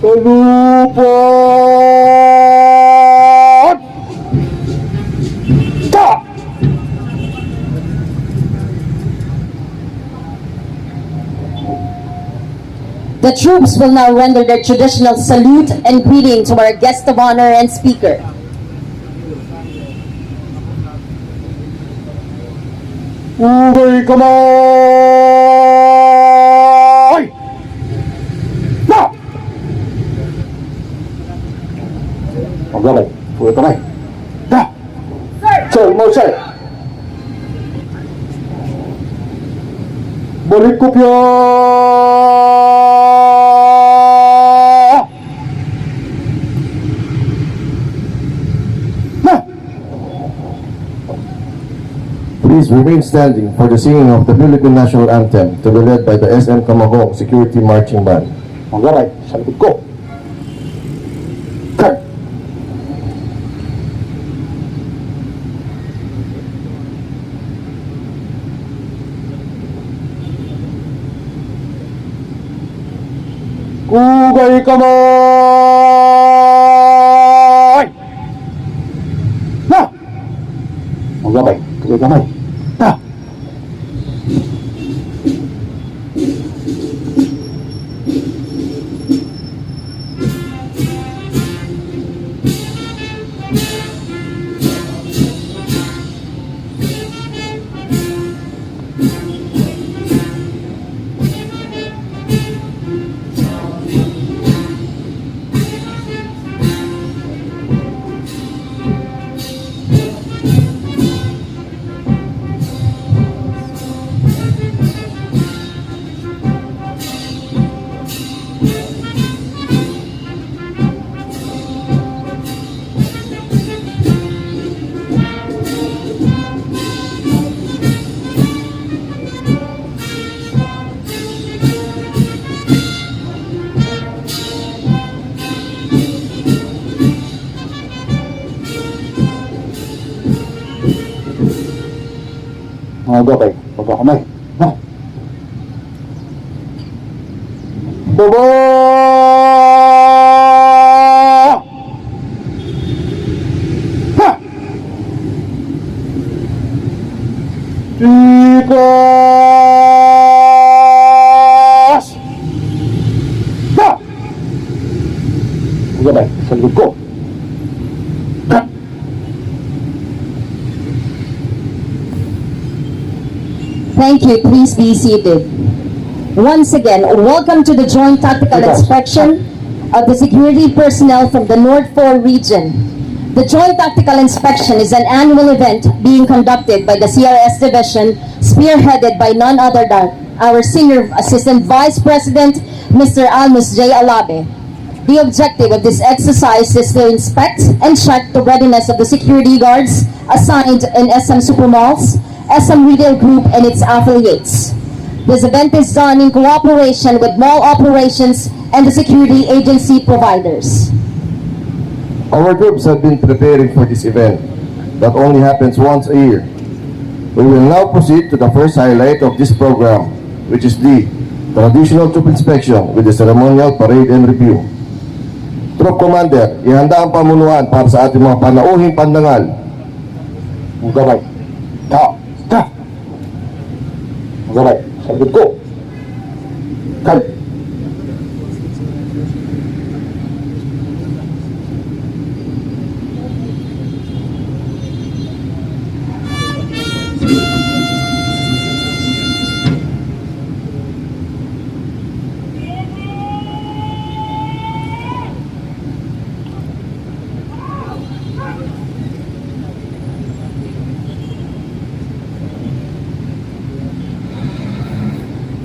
Salupot! Ta! The troops will now render their traditional salute and greeting to our guest of honor and speaker. Ugay kamay! Na! Ang gamay. Ugay kamay. Na! Sir, mo sir. Balik ko pya! Please remain standing for the singing of the Philippine National Anthem to be led by the SM Camagong Security Marching Band. Ang gamay. Sa likod ko. Cut! Ugay kamay! Na! Ang gamay. Ugay kamay. Na! Mga gabay, pagkakamay. Ha? Baba! Ha! Tikas! Ha! Mga gabay, sa likod ko. Ha! Thank you. Please be seated. Once again, welcome to the Joint Tactical Inspection of the security personnel from the North 4 region. The Joint Tactical Inspection is an annual event being conducted by the CRS Division, spearheaded by none other than our Senior Assistant Vice President, Mr. Almus J. Alabe. The objective of this exercise is to inspect and check the readiness of the security guards assigned in SM Supermalls, SM Retail Group, and its affiliates. This event is done in cooperation with mall operations and the security agency providers. Our groups have been preparing for this event that only happens once a year. We will now proceed to the first highlight of this program, which is the traditional troop inspection with the ceremonial parade and review. Troop Commander, ihanda ang pamunuan para sa ating mga panauhing pandangal. Ang gamay. Ta! Ta! Ang gamay. Sa likod ko. Cut!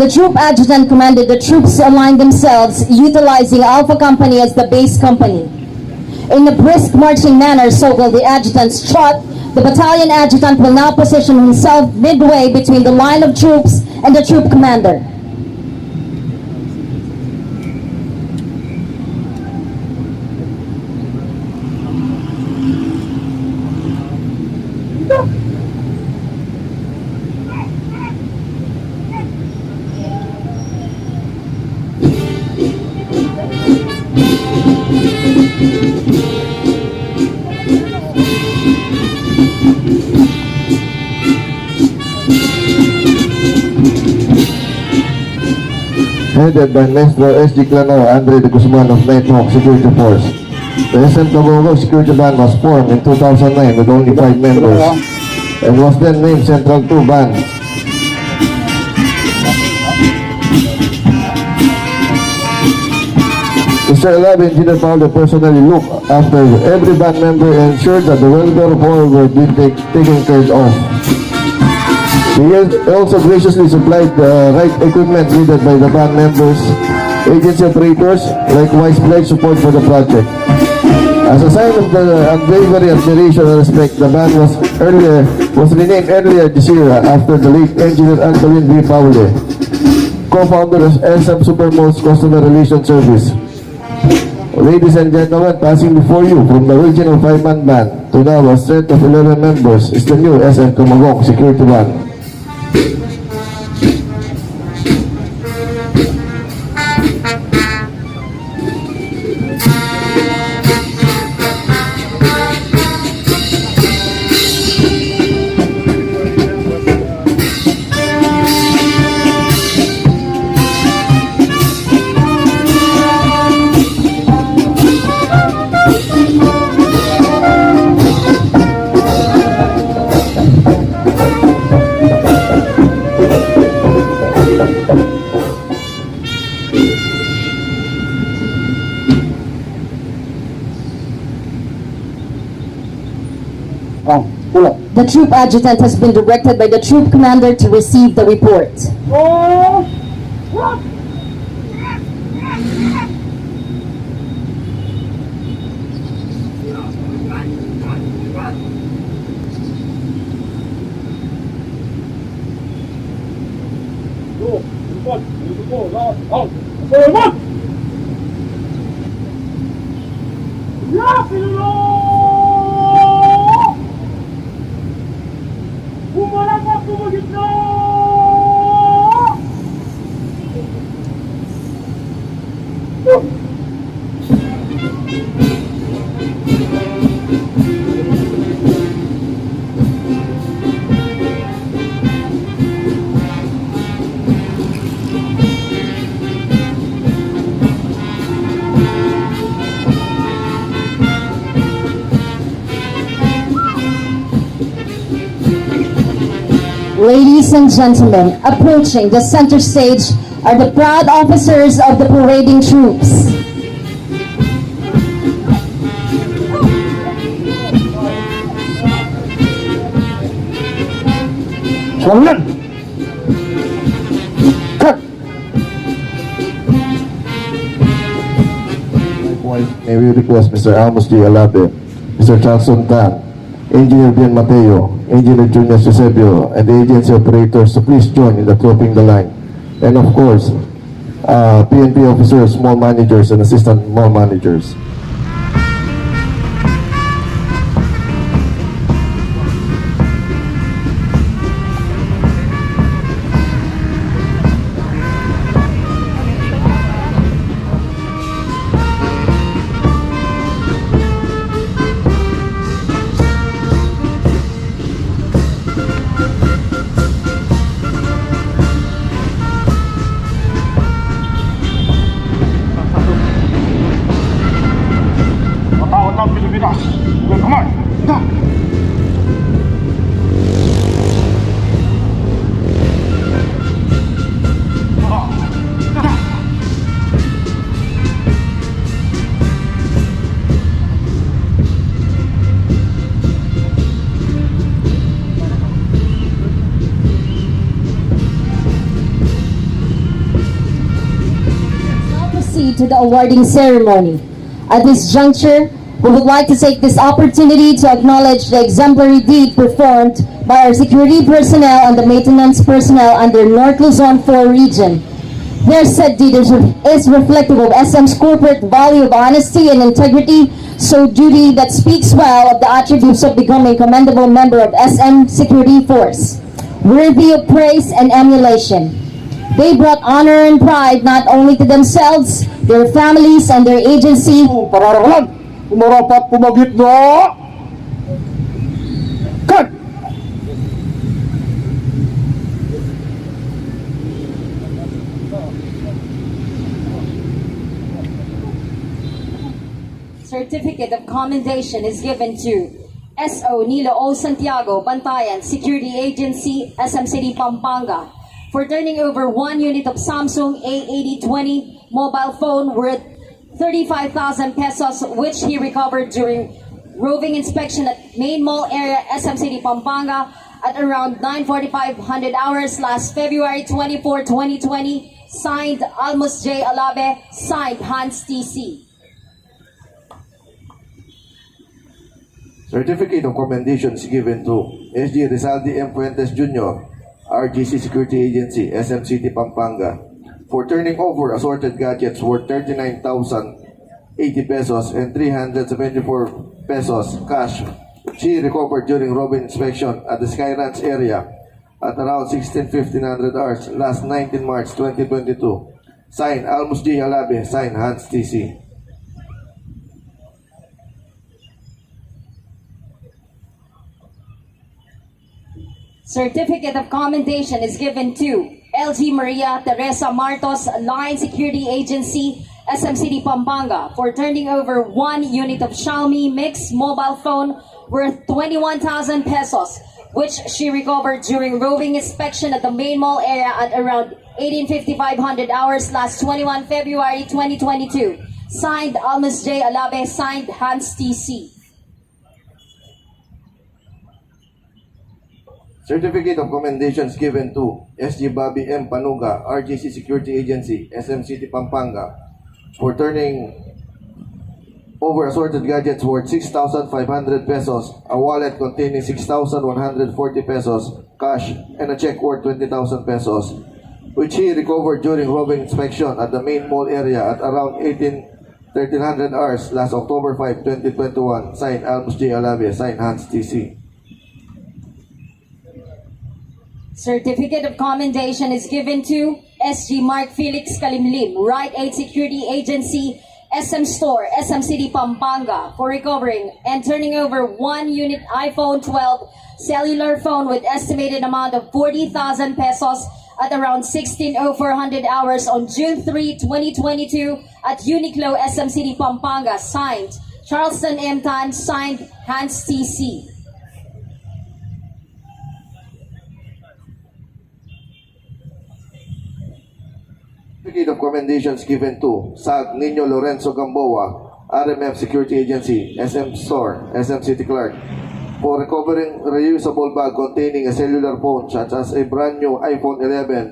The troop adjutant commanded the troops to align themselves, utilizing Alpha Company as the base company. In a brisk marching manner, so will the adjutant's trot. The battalion adjutant will now position himself midway between the line of troops and the troop commander. Headed by Maestro S.G. Clano Andre de Guzman of Nighthawk Security Force. The SM Camogong Security Band was formed in 2009 with only 5 members and was then named Central 2 Band. Mr. Elab Engineer Paulo personally looked after every band member and ensured that the welfare of all were being taken care of. He also graciously supplied the right equipment needed by the band members. Agency operators likewise pledged support for the project. As a sign of the unwavering admiration and respect, the band was renamed earlier this year after the late engineer Antoine V. Paule, co-founder of SM Supermall's Customer Relations Service. Ladies and gentlemen, passing before you from the original 5-man band to now a set of 11 members is the new SM Camogong Security Band. The troop adjutant has been directed by the troop commander to receive the report. Ladies and gentlemen, approaching the center stage are the proud officers of the parading troops. Likewise, may we request Mr. Amos G. Alabe, Mr. Charlson Tan, Engineer Bien Mateo, Engineer Junior Eusebio, and the agency operators to please join in the dropping the line. And of course, PNP officers, mall managers, and assistant mall managers. To the awarding ceremony. At this juncture, we would like to take this opportunity to acknowledge the exemplary deed performed by our security personnel and the maintenance personnel under North Luzon 4 region. Their said deed is reflective of SM's corporate value of honesty and integrity, so duty that speaks well of the attributes of becoming a commendable member of SM Security Force, worthy of praise and emulation. They brought honor and pride not only to themselves, their families, and their agency. Pararalan, umarapat pumagit na. certificate of commendation is given to S.O. Nilo O. Santiago, Bantayan, Security Agency, SM City, Pampanga, for turning over 1 unit of Samsung A8020 mobile phone worth 35,000 pesos, which he recovered during roving inspection at Main Mall area, SM City, Pampanga, at around 9:45 hours last February 24, 2020. Signed, Almus J. Alabe. Signed, Hans T.C. Certificate of commendation is given to S.G. Rizaldi M. Fuentes Jr., RGC Security Agency, SM City, Pampanga, for turning over assorted gadgets worth 39,080 pesos and 374 pesos cash, which he recovered during robbery inspection at the Sky Ranch area at around 16:15 hours last 19 March 2022. Signed, Almus J. Alabe. Signed, Hans T.C. Certificate of commendation is given to LG Maria Teresa Martos, Line Security Agency, SM City, Pampanga, for turning over 1 unit of Xiaomi Mix mobile phone worth 21,000 pesos, which she recovered during roving inspection at the Main Mall area at around 18:55 hours last 21 February 2022. Signed, Almus J. Alabe. Signed, Hans T.C. Certificate of commendation is given to S.G. Bobby M. Panuga, RGC Security Agency, SM City, Pampanga, for turning over assorted gadgets worth 6,500 pesos, a wallet containing 6,140 pesos cash, and a check worth 20,000 pesos, which he recovered during roving inspection at the Main Mall area at around 1300 hours last October 5, 2021. Signed, Almus J. Alabe. Signed, Hans T.C. Certificate of commendation is given to SG Mark Felix Kalimlim, Right Aid Security Agency, SM Store, SM City, Pampanga, for recovering and turning over 1 unit iPhone 12 cellular phone with estimated amount of 40,000 pesos at around 16:04 hours on June 3, 2022 at Uniqlo, SM City, Pampanga. Signed, Charleston M. Tan. Signed, Hans T.C. Certificate of commendations given to SAG Nino Lorenzo Gamboa, RMF Security Agency, SM Store, SMCITYCLARK, for recovering reusable bag containing a cellular phone such as a brand new iPhone 11,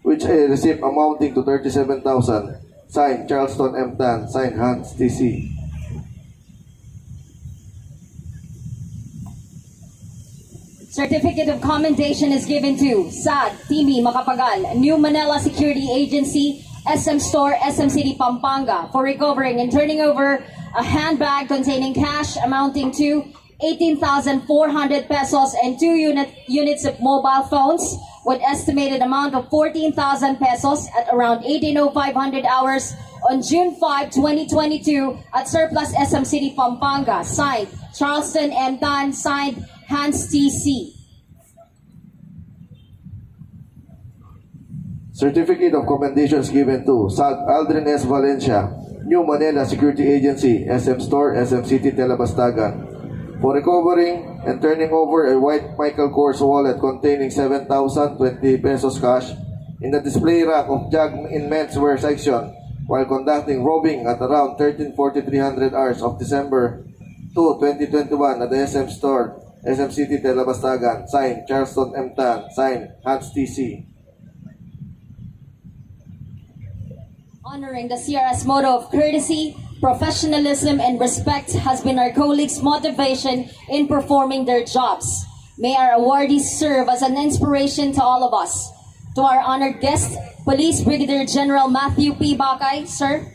which a receipt amounting to 37,000. Signed, Charleston M. Tan. Signed, Hans T.C. Certificate of commendation is given to SAD Timi Macapagal, New Manila Security Agency, SM Store, SM City, Pampanga, for recovering and turning over a handbag containing cash amounting to 18,400 pesos and 2 units of mobile phones with estimated amount of 14,000 pesos at around 18:05 hours on June 5, 2022 at Surplus SM City, Pampanga. Signed, Charleston M. Tan. Signed, Hans T.C. Certificate of commendations given to SAG Aldrin S. Valencia, New Manila Security Agency, SM Store, SM City, Telebastagan, for recovering and turning over a white Michael Kors wallet containing 7,020 pesos cash in the display rack of Jag in menswear section while conducting robbing at around 13:43 hours of December 2, 2021 at the SM Store, SM City, Telebastagan. Signed, Charleston M. Tan. Signed, Hans T.C. Honoring the CRS motto of courtesy, professionalism, and respect has been our colleagues' motivation in performing their jobs. May our awardees serve as an inspiration to all of us. To our honored guest, Police Brigadier General Matthew P. Bakay, sir,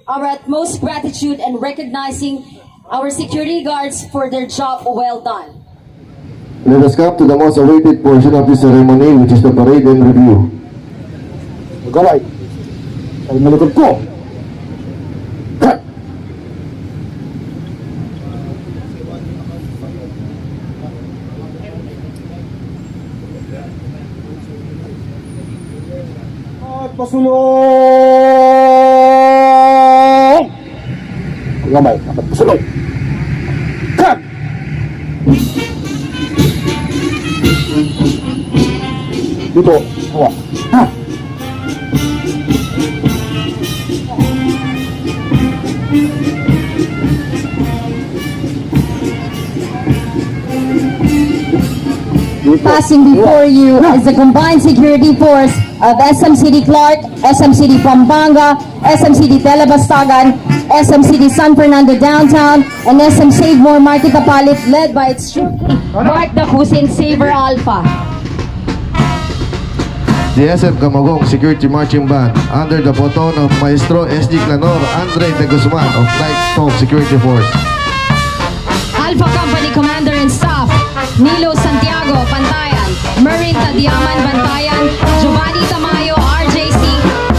our utmost gratitude and recognizing our security guards for their job well done. Let us come to the most awaited portion of this ceremony, which is the parade and review. Magaway. Ay malikod ko. Cut. At pasulong. Magaway. At pasulong. dito. Kuha. Ha? Dito. Passing before you is the combined security force of SMCITYCLARK, SMCITY Pampanga, SMCITY Telebastagan, SMCITY San Fernando Downtown, and SM Save More Market Kapalit, led by its troop Mark the Husin Saver Alpha. The SM Camagong Security Marching Band under the baton of Maestro SG Clanor Andre de Guzman of Night Talk Security Force. Alpha Company Commander and Staff, Nilo Santiago, Bantayan, Marin Tadiaman, Bantayan, Giovanni Tamayo, RJC,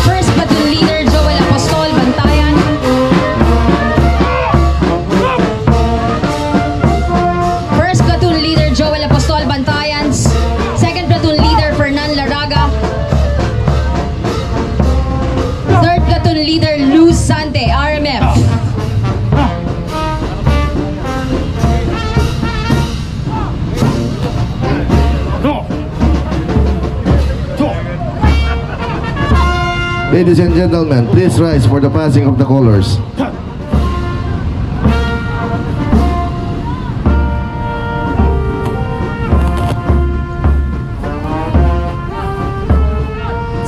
First Platoon Leader Joel Apostol, Bantayan, First Platoon Leader Joel Apostol, Bantayan, Second Platoon Leader Fernan Laraga, Third Platoon Leader Luz Sante, RMF. Ladies and gentlemen, please rise for the passing of the colors.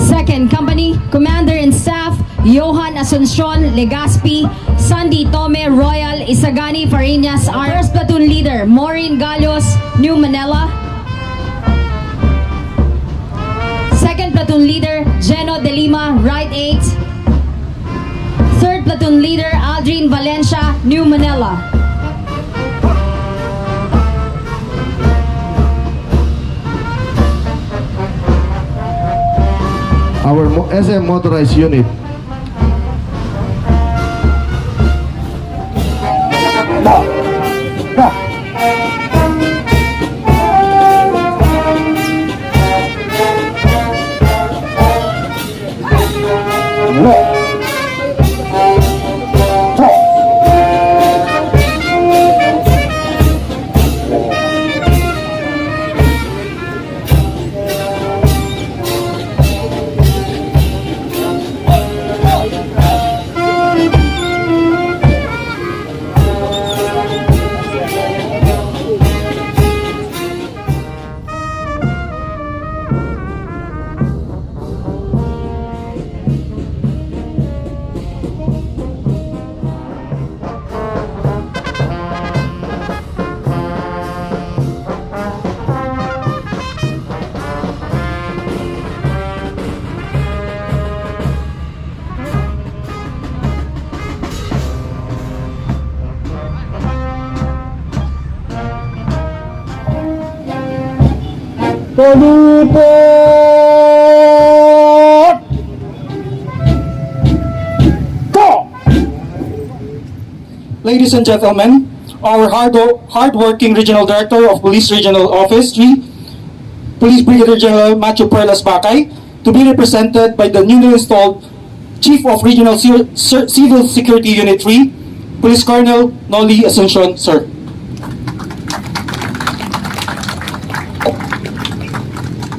Second Company Commander and Staff, Johan Asuncion Legaspi, Sandy Tome Royal Isagani Farinas, First Platoon Leader Maureen Galos, New Manila. Second Platoon Leader Geno De Lima, Right 8. Third Platoon Leader Aldrin Valencia, New Manila. Our SM Motorized Unit. Na. Na. No. Talk. Palipot! Go! Ladies and gentlemen, our hard-working Regional Director of Police Regional Office 3, Police Brigadier General Macho Perlas Bacay, to be represented by the newly installed Chief of Regional Civil Security Unit 3, Police Colonel Noli Asuncion, sir.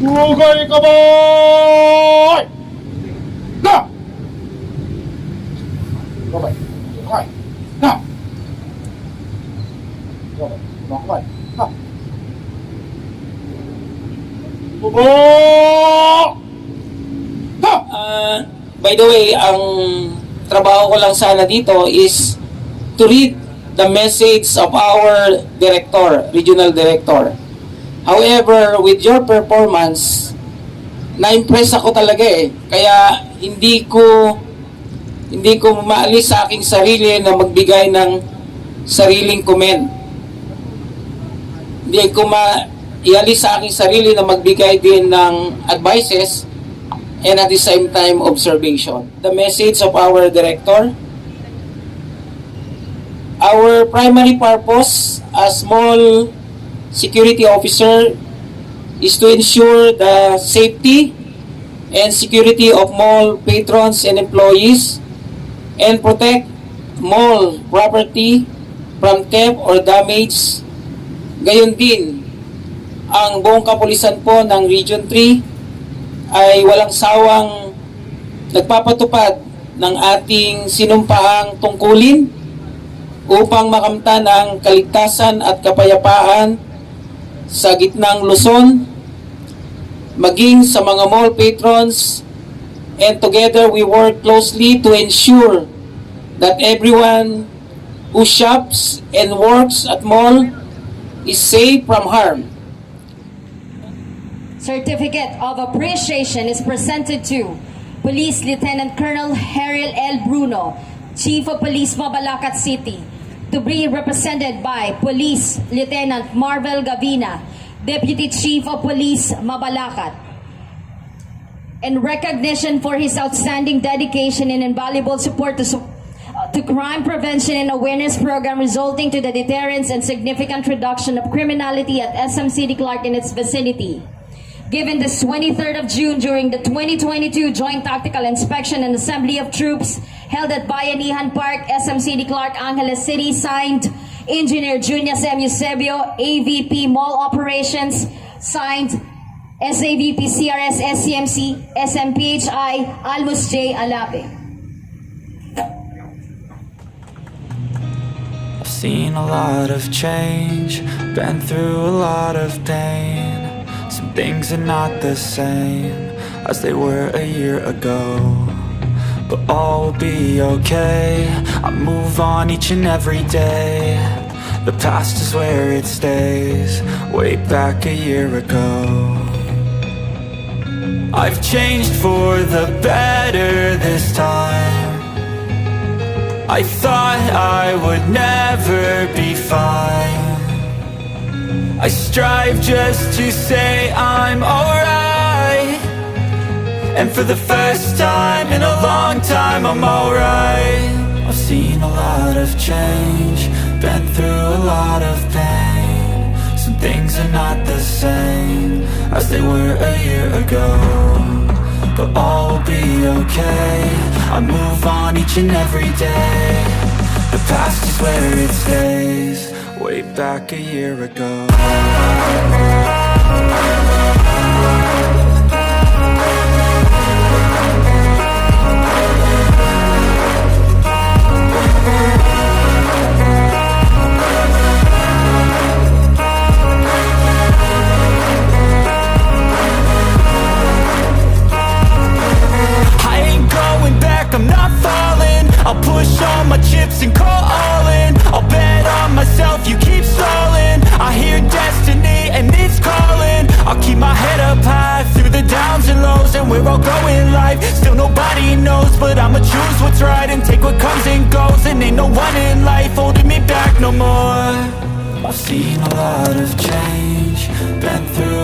Ugay ka boy! Na! Gabay. Okay. Na! Gabay. Okay. Na! Bubo! Na! By the way, ang trabaho ko lang sana dito is to read the message of our director, regional director. However, with your performance, na-impress ako talaga eh. Kaya hindi ko maalis sa aking sarili na magbigay ng sariling comment. Hindi ko ialis sa aking sarili na magbigay din ng advices and at the same time observation. The message of our director, our primary purpose as small security officer is to ensure the safety and security of mall patrons and employees and protect mall property from theft or damage. Gayon din ang buong kapulisan po ng Region 3 ay walang sawang nagpapatupad ng ating sinumpahang tungkulin upang makamtan ang kaligtasan at kapayapaan sa gitnang Luzon, maging sa mga mall patrons, and together we work closely to ensure that everyone who shops and works at mall is safe from harm. Certificate of Appreciation is presented to Police Lieutenant Colonel Heril L. Bruno, Chief of Police Mabalacat City, to be represented by Police Lieutenant Marvel Gavina, Deputy Chief of Police Mabalacat. In recognition for his outstanding dedication and invaluable support to crime prevention and awareness program resulting to the deterrence and significant reduction of criminality at SMCITYCLARK and its vicinity. Given this 23rd of June during the 2022 Joint Tactical Inspection and Assembly of Troops held at Bayanihan Park, SMCITYCLARK, Angeles City, signed Engineer Junias M. Eusebio, AVP Mall Operations, signed SAVP CRSTEAM SMPHI Almus J. Alape. I've seen a lot of change, been through a lot of pain. Some things are not the same as they were a year ago, but all will be okay. I move on each and every day. The past is where it stays, way back a year ago. I've changed for the better this time. I thought I would never be fine. I strive just to say I'm alright, and for the first time in a long time I'm alright. I've seen a lot of change, been through a lot of pain. Some things are not the same as they were a year ago, but all will be okay. I move on each and every day. The past is where it stays, way back a year ago. I'm not falling. I'll push all my chips and call all in. I'll bet on myself, you keep stalling. I hear destiny and it's calling. I'll keep my head up high through the downs and lows, and we're all going life. Still nobody knows, but I'ma choose what's right and take what comes and goes. And ain't no one in life holding me back no more. I've seen a lot of change, been through